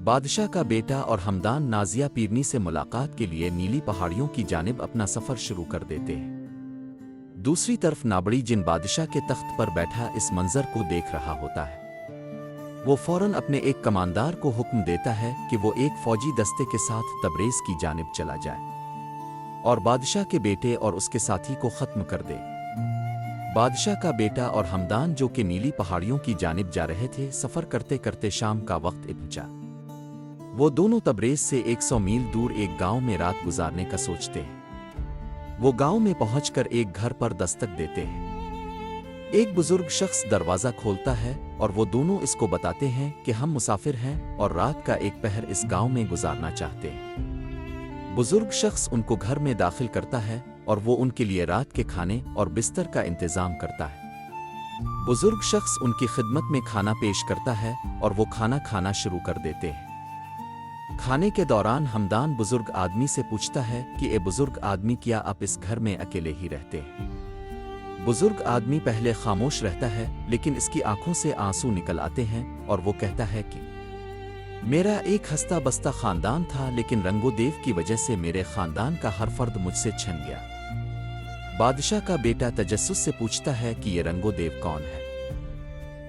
بادشاہ کا بیٹا اور ہمدان نازیہ پیرنی سے ملاقات کے لیے نیلی پہاڑیوں کی جانب اپنا سفر شروع کر دیتے ہیں۔ دوسری طرف نابڑی جن بادشاہ کے تخت پر بیٹھا اس منظر کو دیکھ رہا ہوتا ہے۔ وہ فوراً اپنے ایک کماندار کو حکم دیتا ہے کہ وہ ایک فوجی دستے کے ساتھ تبریز کی جانب چلا جائے اور بادشاہ کے بیٹے اور اس کے ساتھی کو ختم کر دے۔ بادشاہ کا بیٹا اور ہمدان جو کہ نیلی پہاڑیوں کی جانب جا رہے تھے، سفر کرتے کرتے شام کا وقت پہنچا۔ وہ دونوں تبریز سے 100 میل دور ایک گاؤں میں رات گزارنے کا سوچتے ہیں۔ وہ گاؤں میں پہنچ کر ایک گھر پر دستک دیتے ہیں۔ ایک بزرگ شخص دروازہ کھولتا ہے اور وہ دونوں اس کو بتاتے ہیں کہ ہم مسافر ہیں اور رات کا ایک پہر اس گاؤں میں گزارنا چاہتے ہیں۔ بزرگ شخص ان کو گھر میں داخل کرتا ہے اور وہ ان کے لیے رات کے کھانے اور بستر کا انتظام کرتا ہے۔ بزرگ شخص ان کی خدمت میں کھانا پیش کرتا ہے اور وہ کھانا کھانا شروع کر دیتے ہیں۔ کھانے کے دوران ہمدان بزرگ آدمی سے پوچھتا ہے کہ اے بزرگ آدمی، کیا آپ اس گھر میں اکیلے ہی رہتے ہیں؟ بزرگ آدمی پہلے خاموش رہتا ہے، لیکن اس کی آنکھوں سے آنسو نکل آتے ہیں اور وہ کہتا ہے کہ میرا ایک ہستہ بستہ خاندان تھا، لیکن رنگو دیو کی وجہ سے میرے خاندان کا ہر فرد مجھ سے چھن گیا۔ بادشاہ کا بیٹا تجسس سے پوچھتا ہے کہ یہ رنگو دیو کون ہے؟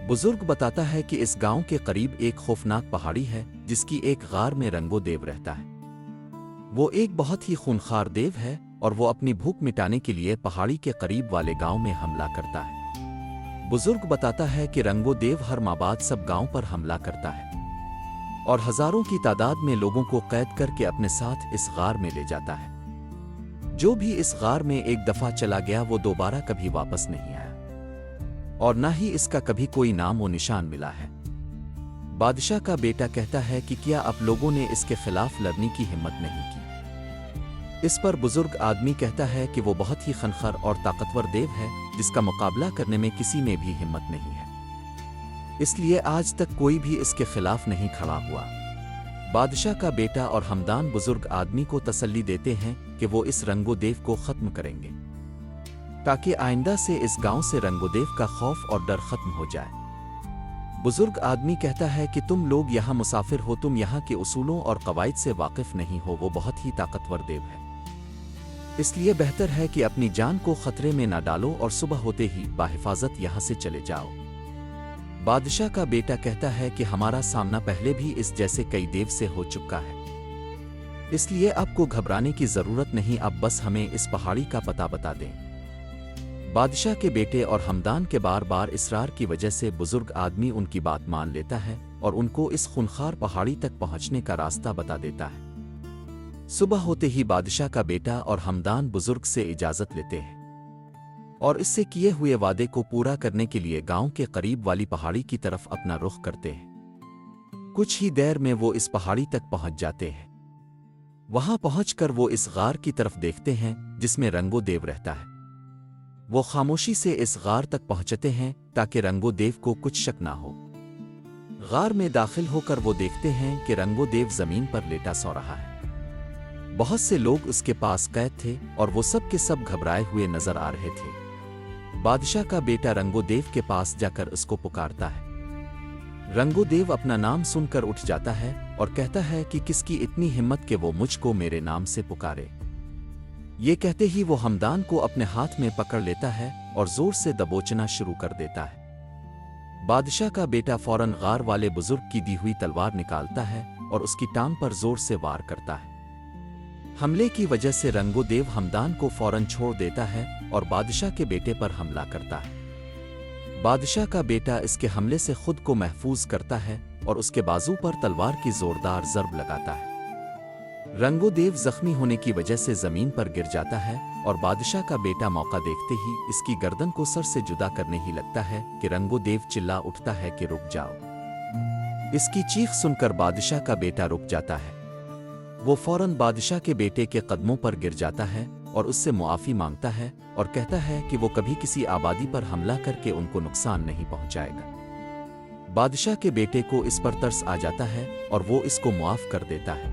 بزرگ بتاتا ہے کہ اس گاؤں کے قریب ایک خوفناک پہاڑی ہے جس کی ایک غار میں رنگو دیو رہتا ہے۔ وہ ایک بہت ہی خونخوار دیو ہے اور وہ اپنی بھوک مٹانے کے لیے پہاڑی کے قریب والے گاؤں میں حملہ کرتا ہے۔ بزرگ بتاتا ہے کہ رنگو دیو ہر ماہ بعد سب گاؤں پر حملہ کرتا ہے اور ہزاروں کی تعداد میں لوگوں کو قید کر کے اپنے ساتھ اس غار میں لے جاتا ہے۔ جو بھی اس غار میں ایک دفعہ چلا گیا وہ دوبارہ کبھی واپس نہیں آیا اور نہ ہی اس کا کبھی کوئی نام و نشان ملا ہے۔ بادشاہ کا بیٹا کہتا ہے کہ کیا آپ لوگوں نے اس کے خلاف لڑنے کی ہمت نہیں کی؟ اس پر بزرگ آدمی کہتا ہے کہ وہ بہت ہی خنخر اور طاقتور دیو ہے جس کا مقابلہ کرنے میں کسی میں بھی ہمت نہیں ہے، اس لیے آج تک کوئی بھی اس کے خلاف نہیں کھڑا ہوا۔ بادشاہ کا بیٹا اور ہمدان بزرگ آدمی کو تسلی دیتے ہیں کہ وہ اس رنگو دیو کو ختم کریں گے تاکہ آئندہ سے اس گاؤں سے رنگو دیو کا خوف اور ڈر ختم ہو جائے۔ بزرگ آدمی کہتا ہے کہ تم لوگ یہاں مسافر ہو، تم یہاں کے اصولوں اور قواعد سے واقف نہیں ہو، وہ بہت ہی طاقتور دیو ہے، اس لیے بہتر ہے کہ اپنی جان کو خطرے میں نہ ڈالو اور صبح ہوتے ہی بحفاظت یہاں سے چلے جاؤ۔ بادشاہ کا بیٹا کہتا ہے کہ ہمارا سامنا پہلے بھی اس جیسے کئی دیو سے ہو چکا ہے، اس لیے آپ کو گھبرانے کی ضرورت نہیں، آپ بس ہمیں اس پہاڑی کا پتہ بتا دیں۔ بادشاہ کے بیٹے اور ہمدان کے بار بار اصرار کی وجہ سے بزرگ آدمی ان کی بات مان لیتا ہے اور ان کو اس خونخوار پہاڑی تک پہنچنے کا راستہ بتا دیتا ہے۔ صبح ہوتے ہی بادشاہ کا بیٹا اور ہمدان بزرگ سے اجازت لیتے ہیں اور اس سے کیے ہوئے وعدے کو پورا کرنے کے لیے گاؤں کے قریب والی پہاڑی کی طرف اپنا رخ کرتے ہیں۔ کچھ ہی دیر میں وہ اس پہاڑی تک پہنچ جاتے ہیں۔ وہاں پہنچ کر وہ اس غار کی طرف دیکھتے ہیں جس میں رنگو دیو رہتا ہے۔ وہ خاموشی سے اس غار تک پہنچتے ہیں تاکہ رنگو دیو کو کچھ شک نہ ہو۔ غار میں داخل ہو کر وہ دیکھتے ہیں کہ رنگو دیو زمین پر لیٹا سو رہا ہے۔ بہت سے لوگ اس کے پاس قید تھے اور وہ سب کے سب گھبرائے ہوئے نظر آ رہے تھے۔ بادشاہ کا بیٹا رنگو دیو کے پاس جا کر اس کو پکارتا ہے۔ رنگو دیو اپنا نام سن کر اٹھ جاتا ہے اور کہتا ہے کہ کس کی اتنی ہمت کہ وہ مجھ کو میرے نام سے پکارے۔ یہ کہتے ہی وہ ہمدان کو اپنے ہاتھ میں پکڑ لیتا ہے اور زور سے دبوچنا شروع کر دیتا ہے۔ بادشاہ کا بیٹا فوراً غار والے بزرگ کی دی ہوئی تلوار نکالتا ہے اور اس کی ٹانگ پر زور سے وار کرتا ہے۔ حملے کی وجہ سے رنگو دیو ہمدان کو فوراً چھوڑ دیتا ہے اور بادشاہ کے بیٹے پر حملہ کرتا ہے۔ بادشاہ کا بیٹا اس کے حملے سے خود کو محفوظ کرتا ہے اور اس کے بازو پر تلوار کی زوردار ضرب لگاتا ہے۔ رنگو دیو زخمی ہونے کی وجہ سے زمین پر گر جاتا ہے اور بادشاہ کا بیٹا موقع دیکھتے ہی اس کی گردن کو سر سے جدا کرنے ہی لگتا ہے کہ رنگو دیو چلا اٹھتا ہے کہ رک جاؤ۔ اس کی چیخ سن کر بادشاہ کا بیٹا رک جاتا ہے۔ وہ فوراً بادشاہ کے بیٹے کے قدموں پر گر جاتا ہے اور اس سے معافی مانگتا ہے اور کہتا ہے کہ وہ کبھی کسی آبادی پر حملہ کر کے ان کو نقصان نہیں پہنچائے گا۔ بادشاہ کے بیٹے کو اس پر ترس آ جاتا ہے اور وہ اس کو معاف کر دیتا ہے۔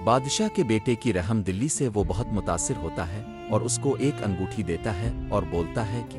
بادشاہ کے بیٹے کی رحم دلی سے وہ بہت متاثر ہوتا ہے اور اس کو ایک انگوٹھی دیتا ہے اور بولتا ہے کہ